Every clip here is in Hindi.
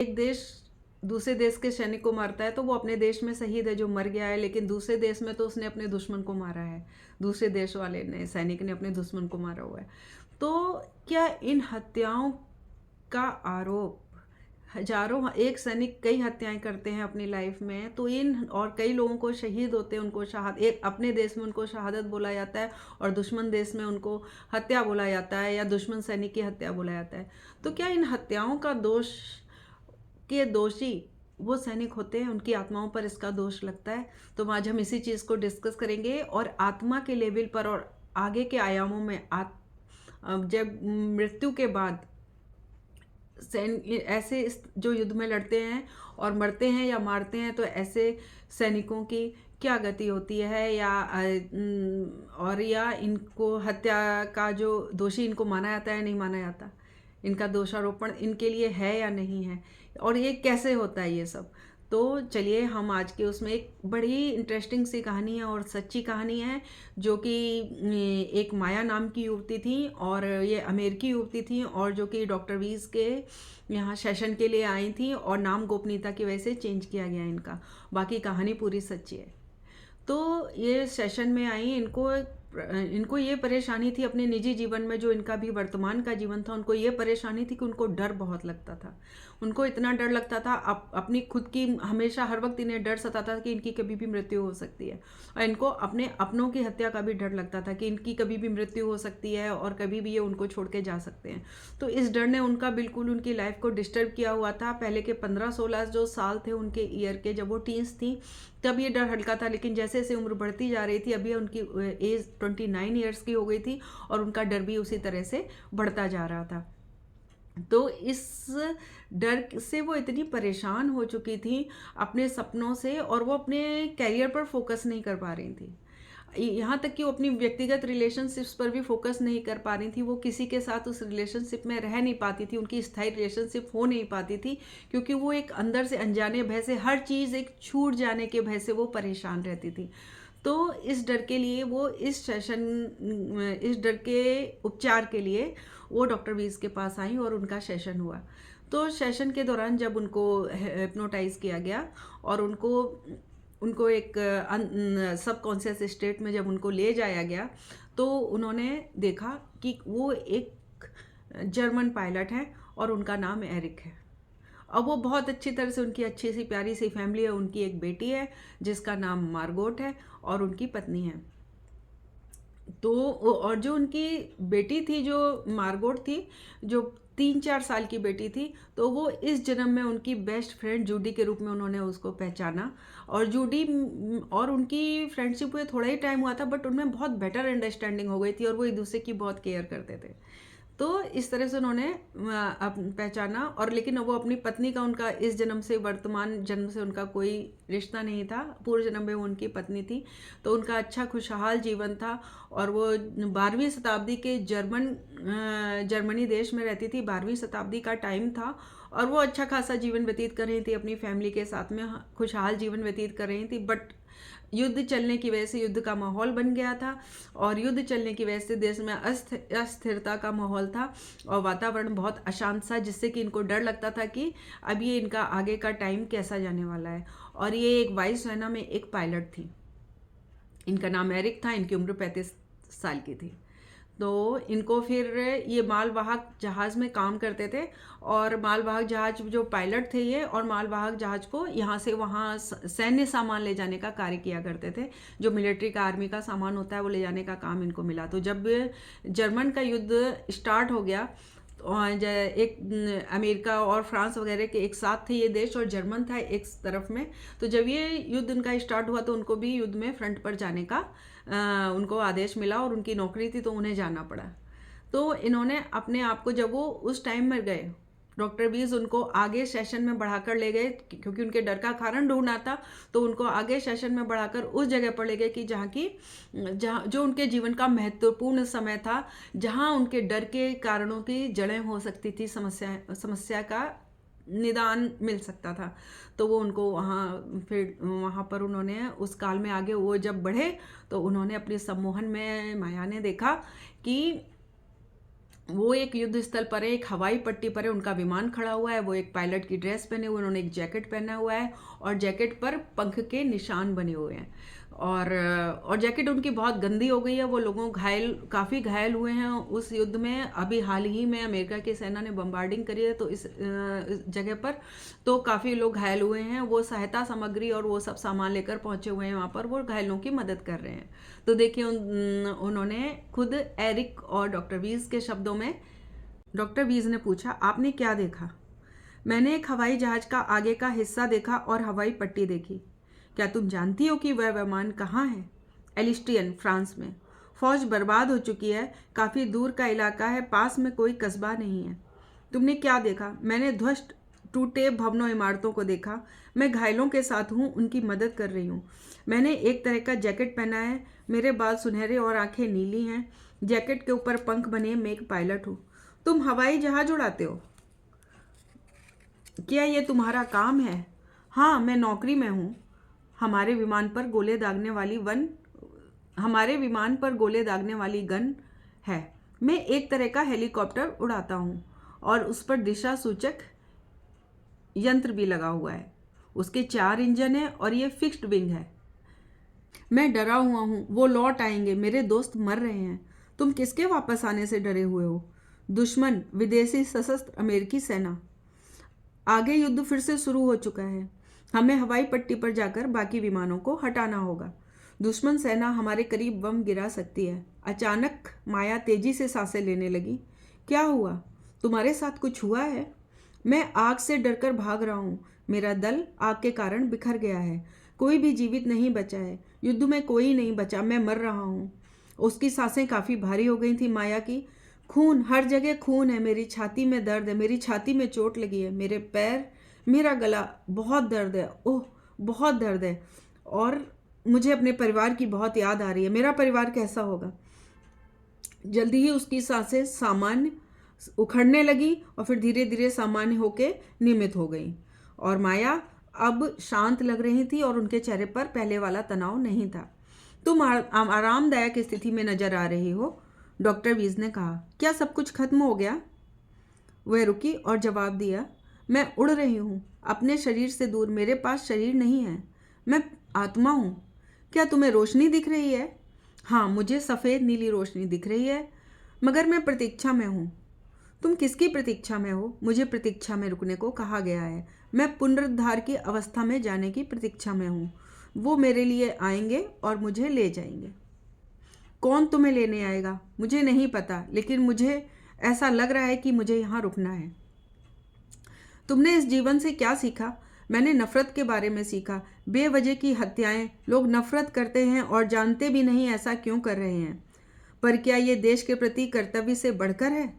एक देश दूसरे देश के सैनिक को मारता है तो वो अपने देश में शहीद है जो मर गया है, लेकिन दूसरे देश में तो उसने अपने दुश्मन को मारा है। दूसरे देश वाले ने, सैनिक ने अपने दुश्मन को मारा हुआ है। तो क्या इन हत्याओं का आरोप, हजारों, एक सैनिक कई हत्याएं करते हैं अपनी लाइफ में, तो इन और कई लोगों को शहीद होते हैं, उनको एक अपने देश में उनको शहादत बोला जाता है और दुश्मन देश में उनको हत्या बोला जाता है या दुश्मन सैनिक की हत्या बोला जाता है। तो क्या इन हत्याओं का के दोषी वो सैनिक होते हैं, उनकी आत्माओं पर इसका दोष लगता है? तो आज हम इसी चीज़ को डिस्कस करेंगे और आत्मा के लेवल पर और आगे के आयामों में जब मृत्यु के बाद ऐसे जो युद्ध में लड़ते हैं और मरते हैं या मारते हैं, तो ऐसे सैनिकों की क्या गति होती है, या इनको हत्या का जो दोषी इनको माना जाता है नहीं माना जाता, इनका दोषारोपण इनके लिए है या नहीं है, और ये कैसे होता है ये सब। तो चलिए हम आज के उसमें एक बड़ी इंटरेस्टिंग सी कहानी है और सच्ची कहानी है, जो कि एक माया नाम की युवती थी और ये अमेरिकी युवती थी, और जो कि डॉक्टर वीज़ के यहाँ सेशन के लिए आई थी और नाम गोपनीयता की वजह से चेंज किया गया इनका। बाकी कहानी पूरी सच्ची है। तो ये सेशन में आई, इनको ये परेशानी थी अपने निजी जीवन में, जो इनका भी वर्तमान का जीवन था, उनको ये परेशानी थी कि उनको डर बहुत लगता था। उनको इतना डर लगता था अपनी खुद की, हमेशा हर वक्त इन्हें डर सताता था कि इनकी कभी भी मृत्यु हो सकती है, और इनको अपने अपनों की हत्या का भी डर लगता था कि इनकी कभी भी मृत्यु हो सकती है और कभी भी ये उनको छोड़ के जा सकते हैं। तो इस डर ने उनका बिल्कुल उनकी लाइफ को डिस्टर्ब किया हुआ था। पहले के 15-16 जो साल थे उनके ईयर के, जब वो टीन्स थी तब ये डर हल्का था, लेकिन जैसे जैसे उम्र बढ़ती जा रही थी, अभी उनकी एज 29 ईयर्स की हो गई थी और उनका डर भी उसी तरह से बढ़ता जा रहा था। तो इस डर से वो इतनी परेशान हो चुकी थी अपने सपनों से, और वो अपने कैरियर पर फोकस नहीं कर पा रही थी। यहाँ तक कि वो अपनी व्यक्तिगत रिलेशनशिप्स पर भी फोकस नहीं कर पा रही थी। वो किसी के साथ उस रिलेशनशिप में रह नहीं पाती थी, उनकी स्थायी रिलेशनशिप हो नहीं पाती थी, क्योंकि वो एक अंदर से अनजाने भय से, हर चीज़ एक छूट जाने के भय से वो परेशान रहती थी। तो इस डर के लिए वो इस डर के उपचार के लिए वो डॉक्टर वीज़ के पास आई और उनका सेशन हुआ। तो सेशन के दौरान जब उनको हिप्नोटाइज किया गया और उनको एक सब कॉन्शियस स्टेट में जब उनको ले जाया गया, तो उन्होंने देखा कि वो एक जर्मन पायलट है और उनका नाम एरिक है। अब वो बहुत अच्छी तरह से, उनकी अच्छी सी प्यारी सी फैमिली है, उनकी एक बेटी है जिसका नाम मार्गोट है और उनकी पत्नी है। तो और जो उनकी बेटी थी, जो मार्गोट थी, जो 3-4 साल की बेटी थी, तो वो इस जन्म में उनकी बेस्ट फ्रेंड जूडी के रूप में उन्होंने उसको पहचाना। और जूडी और उनकी फ्रेंडशिप हुए थोड़ा ही टाइम हुआ था, बट उनमें बहुत बेटर अंडरस्टैंडिंग हो गई थी और वो एक दूसरे की बहुत केयर करते थे। तो इस तरह से उन्होंने पहचाना। और लेकिन वो अपनी पत्नी का, उनका इस जन्म से, वर्तमान जन्म से उनका कोई रिश्ता नहीं था, पूर्व जन्म में वो उनकी पत्नी थी। तो उनका अच्छा खुशहाल जीवन था और वो 12वीं शताब्दी के जर्मनी देश में रहती थी। 12वीं शताब्दी का टाइम था और वो अच्छा खासा जीवन व्यतीत कर रही थी, अपनी फैमिली के साथ में खुशहाल जीवन व्यतीत कर रही थी। बट युद्ध चलने की वजह से युद्ध का माहौल बन गया था और युद्ध चलने की वजह से देश में अस्थिरता का माहौल था और वातावरण बहुत अशांत था, जिससे कि इनको डर लगता था कि अब ये इनका आगे का टाइम कैसा जाने वाला है। और ये एक वायुसेना में एक पायलट थी, इनका नाम एरिक था, इनकी उम्र 35 साल की थी। तो इनको फिर ये मालवाहक जहाज़ में काम करते थे और मालवाहक जहाज जो पायलट थे ये, और मालवाहक जहाज को यहाँ से वहाँ सैन्य सामान ले जाने का कार्य किया करते थे। जो मिलिट्री का, आर्मी का सामान होता है वो ले जाने का काम इनको मिला। तो जब जर्मन का युद्ध स्टार्ट हो गया, एक अमेरिका और फ्रांस वगैरह के एक साथ थे ये देश और जर्मन था एक तरफ में। तो जब ये युद्ध उनका स्टार्ट हुआ तो उनको भी युद्ध में फ्रंट पर जाने का उनको आदेश मिला और उनकी नौकरी थी तो उन्हें जाना पड़ा। तो इन्होंने अपने आप को, जब वो उस टाइम में गए, डॉक्टर वीज उनको आगे सेशन में बढ़ाकर ले गए, क्योंकि उनके डर का कारण ढूंढना था। तो उनको आगे सेशन में बढ़ाकर उस जगह पर ले गए कि जहाँ जो उनके जीवन का महत्वपूर्ण समय था, जहाँ उनके डर के कारणों की जड़ें हो सकती थी, समस्या का निदान मिल सकता था। तो वो उनको वहाँ पर उन्होंने उस काल में आगे वो जब बढ़े तो उन्होंने अपने सम्मोहन में माया ने देखा कि वो एक युद्ध स्थल पर है, एक हवाई पट्टी पर है, उनका विमान खड़ा हुआ है, वो एक पायलट की ड्रेस पहने हुए, उन्होंने एक जैकेट पहना हुआ है और जैकेट पर पंख के निशान बने हुए हैं। और जैकेट उनकी बहुत गंदी हो गई है, वो लोगों काफ़ी घायल हुए हैं उस युद्ध में। अभी हाल ही में अमेरिका की सेना ने बम्बार्डिंग करी है तो इस जगह पर, तो काफ़ी लोग घायल हुए हैं। वो सहायता सामग्री और वो सब सामान लेकर पहुंचे हुए हैं वहाँ पर, वो घायलों की मदद कर रहे हैं। तो देखिए उन्होंने खुद एरिक और डॉक्टर वीज के शब्दों में, डॉक्टर वीज ने पूछा, आपने क्या देखा? मैंने एक हवाई जहाज का आगे का हिस्सा देखा और हवाई पट्टी देखी। क्या तुम जानती हो कि वह विमान कहाँ है? एलिस्टियन, फ्रांस में। फौज बर्बाद हो चुकी है, काफ़ी दूर का इलाका है, पास में कोई कस्बा नहीं है। तुमने क्या देखा? मैंने ध्वस्त टूटे भवनों इमारतों को देखा। मैं घायलों के साथ हूँ, उनकी मदद कर रही हूँ। मैंने एक तरह का जैकेट पहना है, मेरे बाल सुनहरे और आंखें नीली हैं। जैकेट के ऊपर पंख बने, मैं एक पायलट हूँ। तुम हवाई जहाज उड़ाते हो? क्या ये तुम्हारा काम है? हाँ, मैं नौकरी में हूँ। हमारे विमान पर गोले दागने वाली गन है। मैं एक तरह का हेलीकॉप्टर उड़ाता हूँ और उस पर दिशा सूचक यंत्र भी लगा हुआ है। उसके 4 इंजन हैं और ये फिक्स्ड विंग है। मैं डरा हुआ हूँ, वो लौट आएंगे, मेरे दोस्त मर रहे हैं। तुम किसके वापस आने से डरे हुए हो? दुश्मन, विदेशी सशस्त्र अमेरिकी सेना। आगे युद्ध फिर से शुरू हो चुका है। हमें हवाई पट्टी पर जाकर बाकी विमानों को हटाना होगा। दुश्मन सेना हमारे करीब बम गिरा सकती है। अचानक माया तेजी से सांसें लेने लगी। क्या हुआ? तुम्हारे साथ कुछ हुआ है? मैं आग से डरकर भाग रहा हूँ। मेरा दल आग के कारण बिखर गया है। कोई भी जीवित नहीं बचा है। युद्ध में कोई नहीं बचा, मैं मर रहा हूँ। उसकी सांसें काफ़ी भारी हो गई थी माया की। खून, हर जगह खून है। मेरी छाती में दर्द है, मेरी छाती में चोट लगी है, मेरे पैर, मेरा गला, बहुत दर्द है। ओह, बहुत दर्द है। और मुझे अपने परिवार की बहुत याद आ रही है। मेरा परिवार कैसा होगा? जल्दी ही उसकी सांसें सामान्य उखड़ने लगी और फिर धीरे धीरे सामान्य होके नियमित हो गई और माया अब शांत लग रही थी और उनके चेहरे पर पहले वाला तनाव नहीं था। तुम आरामदायक स्थिति में नजर आ रही हो, डॉक्टर वीज ने कहा। क्या सब कुछ खत्म हो गया? वह रुकी और जवाब दिया, मैं उड़ रही हूँ, अपने शरीर से दूर। मेरे पास शरीर नहीं है, मैं आत्मा हूँ। क्या तुम्हें रोशनी दिख रही है? हाँ, मुझे सफ़ेद नीली रोशनी दिख रही है, मगर मैं प्रतीक्षा में हूँ। तुम किसकी प्रतीक्षा में हो? मुझे प्रतीक्षा में रुकने को कहा गया है। मैं पुनरुद्धार की अवस्था में जाने की प्रतीक्षा में हूँ। वो मेरे लिए आएंगे और मुझे ले जाएंगे। कौन तुम्हें लेने आएगा? मुझे नहीं पता, लेकिन मुझे ऐसा लग रहा है कि मुझे यहाँ रुकना है। तुमने इस जीवन से क्या सीखा? मैंने नफरत के बारे में सीखा। बेवजह की हत्याएं, लोग नफरत करते हैं और जानते भी नहीं ऐसा क्यों कर रहे हैं। पर क्या ये देश के प्रति कर्तव्य से बढ़कर है?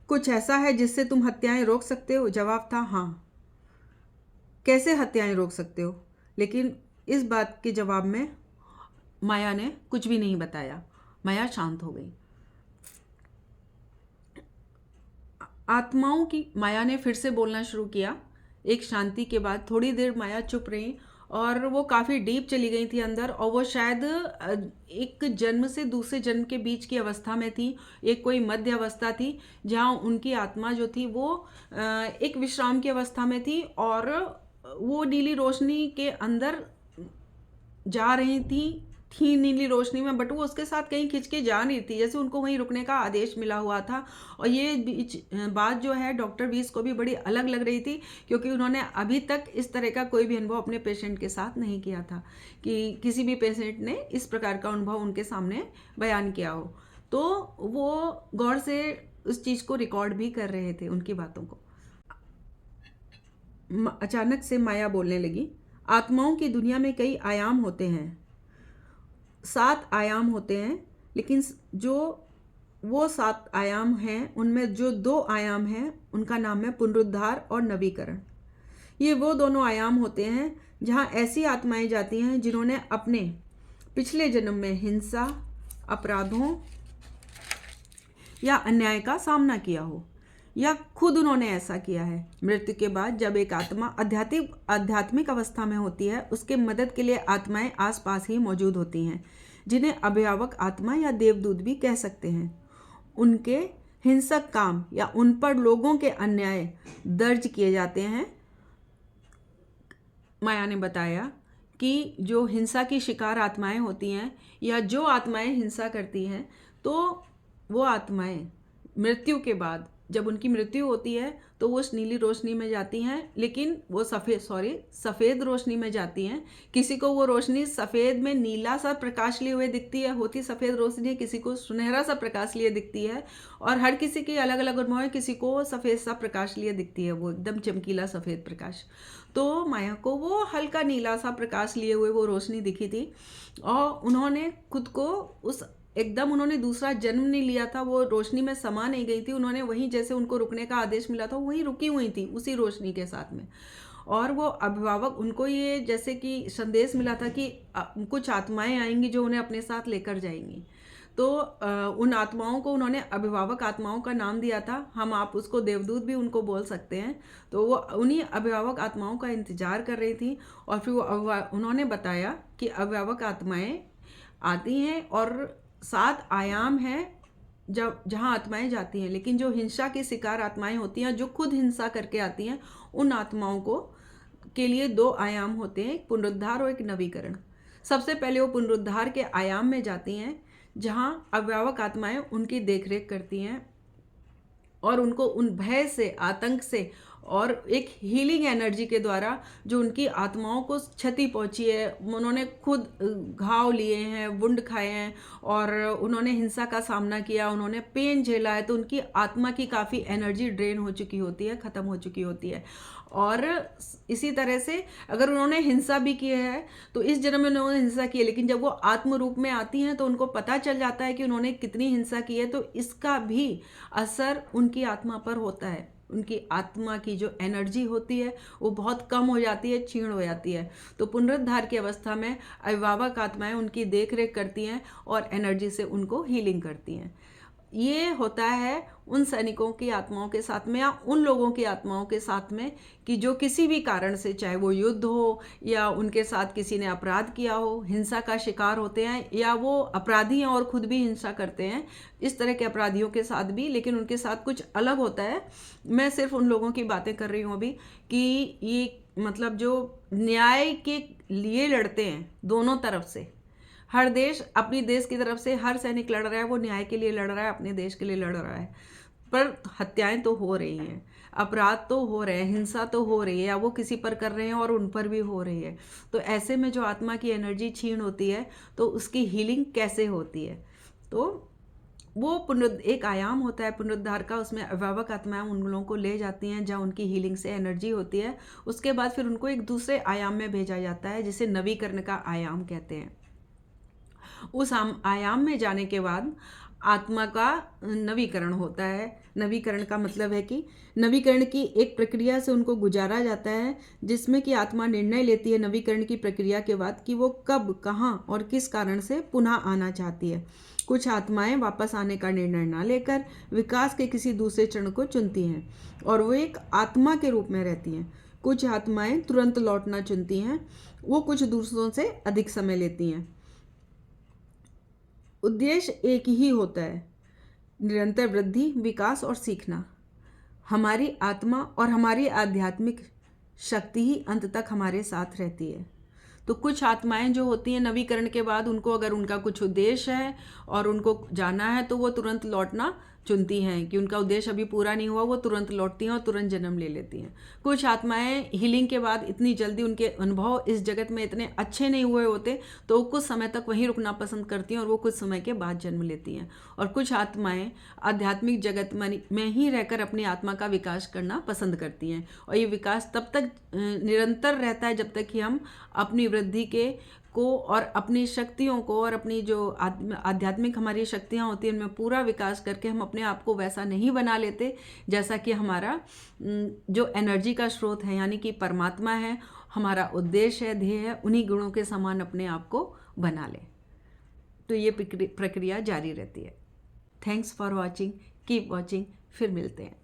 कुछ ऐसा है जिससे तुम हत्याएं रोक सकते हो? जवाब था हाँ। कैसे हत्याएं रोक सकते हो? लेकिन इस बात के जवाब में माया ने कुछ भी नहीं बताया। माया शांत हो गई। आत्माओं की, माया ने फिर से बोलना शुरू किया। एक शांति के बाद थोड़ी देर माया चुप रही और वो काफ़ी डीप चली गई थी अंदर, और वो शायद एक जन्म से दूसरे जन्म के बीच की अवस्था में थी। एक कोई मध्य अवस्था थी जहाँ उनकी आत्मा जो थी वो एक विश्राम की अवस्था में थी और वो नीली रोशनी के अंदर जा रही थी नीली रोशनी में, बट वो उसके साथ कहीं खिंच के जा नहीं थी, जैसे उनको वहीं रुकने का आदेश मिला हुआ था। और ये बात जो है डॉक्टर वीस को भी बड़ी अलग लग रही थी, क्योंकि उन्होंने अभी तक इस तरह का कोई भी अनुभव अपने पेशेंट के साथ नहीं किया था कि किसी भी पेशेंट ने इस प्रकार का अनुभव उनके सामने बयान किया हो। तो वो गौर से उस चीज़ को रिकॉर्ड भी कर रहे थे, उनकी बातों को। अचानक से माया बोलने लगी, आत्माओं की दुनिया में कई आयाम होते हैं, 7 आयाम होते हैं, लेकिन जो वो 7 आयाम हैं उनमें जो 2 आयाम हैं उनका नाम है पुनरुद्धार और नवीकरण। ये वो दोनों आयाम होते हैं जहाँ ऐसी आत्माएं जाती हैं जिन्होंने अपने पिछले जन्म में हिंसा, अपराधों या अन्याय का सामना किया हो, या खुद उन्होंने ऐसा किया है। मृत्यु के बाद जब एक आत्मा आध्यात्मिक अवस्था में होती है, उसके मदद के लिए आत्माएं आसपास ही मौजूद होती हैं, जिन्हें अभिभावक आत्मा या देवदूत भी कह सकते हैं। उनके हिंसक काम या उन पर लोगों के अन्याय दर्ज किए जाते हैं। माया ने बताया कि जो हिंसा की शिकार आत्माएं होती हैं या जो आत्माएं हिंसा करती हैं, तो वो आत्माएं मृत्यु के बाद, जब उनकी मृत्यु होती है तो वो उस नीली रोशनी में जाती हैं, लेकिन वो सफ़ेद रोशनी में जाती हैं। किसी को वो रोशनी सफ़ेद में नीला सा प्रकाश लिए हुए दिखती है, होती सफ़ेद रोशनी है, किसी को सुनहरा सा प्रकाश लिए दिखती है, और हर किसी की अलग अलग अनुभव है। किसी को सफ़ेद सा प्रकाश लिए दिखती है, वो एकदम चमकीला सफ़ेद प्रकाश। तो माया को वो हल्का नीला सा प्रकाश लिए हुए वो रोशनी दिखी थी, और उन्होंने खुद को उस एकदम उन्होंने दूसरा जन्म नहीं लिया था, वो रोशनी में समा नहीं गई थी। उन्होंने वहीं, जैसे उनको रुकने का आदेश मिला था, वहीं रुकी हुई थी उसी रोशनी के साथ में। और वो अभिभावक, उनको ये जैसे कि संदेश मिला था कि कुछ आत्माएं आएंगी जो उन्हें अपने साथ लेकर जाएंगी। तो उन आत्माओं को उन्होंने अभिभावक आत्माओं का नाम दिया था। हम आप उसको देवदूत भी उनको बोल सकते हैं। तो वो उन्हीं अभिभावक आत्माओं का इंतजार कर रही थी, और फिर उन्होंने बताया कि अभिभावक आत्माएं आती हैं और 7 आयाम हैं जब जहाँ आत्माएं जाती हैं। लेकिन जो हिंसा की शिकार आत्माएं होती हैं, जो खुद हिंसा करके आती हैं, उन आत्माओं को के लिए 2 आयाम होते हैं, एक पुनरुद्धार और एक नवीकरण। सबसे पहले वो पुनरुद्धार के आयाम में जाती हैं, जहाँ अभिभावक आत्माएं उनकी देखरेख करती हैं और उनको उन भय से, आतंक से और एक हीलिंग एनर्जी के द्वारा जो उनकी आत्माओं को क्षति पहुंची है, उन्होंने खुद घाव लिए हैं, वुंड खाए हैं और उन्होंने हिंसा का सामना किया, उन्होंने पेन झेला है, तो उनकी आत्मा की काफ़ी एनर्जी ड्रेन हो चुकी होती है, ख़त्म हो चुकी होती है। और इसी तरह से अगर उन्होंने हिंसा भी की है तो इस जन्म में उन्होंने हिंसा की है, लेकिन जब वो आत्म रूप में आती हैं तो उनको पता चल जाता है कि उन्होंने कितनी हिंसा की है, तो इसका भी असर उनकी आत्मा पर होता है। उनकी आत्मा की जो एनर्जी होती है वो बहुत कम हो जाती है, क्षीण हो जाती है। तो पुनरुद्धार की अवस्था में अभिभावक आत्माएं उनकी देख रेख करती हैं और एनर्जी से उनको हीलिंग करती हैं। ये होता है उन सैनिकों की आत्माओं के साथ में या उन लोगों की आत्माओं के साथ में कि जो किसी भी कारण से, चाहे वो युद्ध हो या उनके साथ किसी ने अपराध किया हो, हिंसा का शिकार होते हैं, या वो अपराधी हैं और खुद भी हिंसा करते हैं, इस तरह के अपराधियों के साथ भी, लेकिन उनके साथ कुछ अलग होता है। मैं सिर्फ उन लोगों की बातें कर रही हूँ अभी कि ये मतलब जो न्याय के लिए लड़ते हैं दोनों तरफ से, हर देश अपनी देश की तरफ से हर सैनिक लड़ रहा है, वो न्याय के लिए लड़ रहा है, अपने देश के लिए लड़ रहा है, पर हत्याएं तो हो रही हैं, अपराध तो हो रहे हैं, हिंसा तो हो रही है, या वो किसी पर कर रहे हैं और उन पर भी हो रही है। तो ऐसे में जो आत्मा की एनर्जी क्षीण होती है तो उसकी हीलिंग कैसे होती है? तो वो एक आयाम होता है पुनरुद्धार का, उसमें अभिभावक आत्माएं उन लोगों को ले जाती हैं जहाँ उनकी हीलिंग से एनर्जी होती है। उसके बाद फिर उनको एक दूसरे आयाम में भेजा जाता है जिसे नवीकरण का आयाम कहते हैं। उस आयाम में जाने के बाद आत्मा का नवीकरण होता है। नवीकरण का मतलब है कि नवीकरण की एक प्रक्रिया से उनको गुजारा जाता है, जिसमें कि आत्मा निर्णय लेती है नवीकरण की प्रक्रिया के बाद कि वो कब, कहाँ और किस कारण से पुनः आना चाहती है। कुछ आत्माएं वापस आने का निर्णय ना लेकर विकास के किसी दूसरे चरण को चुनती हैं और वो एक आत्मा के रूप में रहती हैं। कुछ आत्माएं तुरंत लौटना चुनती हैं, वो कुछ दूसरों से अधिक समय लेती हैं। उद्देश्य एक ही होता है, निरंतर वृद्धि, विकास और सीखना। हमारी आत्मा और हमारी आध्यात्मिक शक्ति ही अंत तक हमारे साथ रहती है। तो कुछ आत्माएं जो होती हैं नवीकरण के बाद, उनको अगर उनका कुछ उद्देश्य है और उनको जाना है तो वो तुरंत लौटना चुनती हैं कि उनका उद्देश्य अभी पूरा नहीं हुआ, वो तुरंत लौटती हैं और तुरंत जन्म ले लेती हैं। कुछ आत्माएं हीलिंग के बाद इतनी जल्दी, उनके अनुभव इस जगत में इतने अच्छे नहीं हुए होते तो वो कुछ समय तक वहीं रुकना पसंद करती हैं और वो कुछ समय के बाद जन्म लेती हैं। और कुछ आत्माएं आध्यात्मिक जगत में ही रहकर अपनी आत्मा का विकास करना पसंद करती हैं, और ये विकास तब तक निरंतर रहता है जब तक कि हम अपनी वृद्धि को और अपनी शक्तियों को और अपनी जो आध्यात्मिक हमारी शक्तियाँ होती हैं उनमें पूरा विकास करके हम अपने आप को वैसा नहीं बना लेते जैसा कि हमारा जो एनर्जी का स्रोत है, यानी कि परमात्मा है, हमारा उद्देश्य है, ध्येय है, उन्हीं गुणों के समान अपने आप को बना ले। तो ये प्रक्रिया जारी रहती है। Thanks for watching, keep watching, फिर मिलते हैं।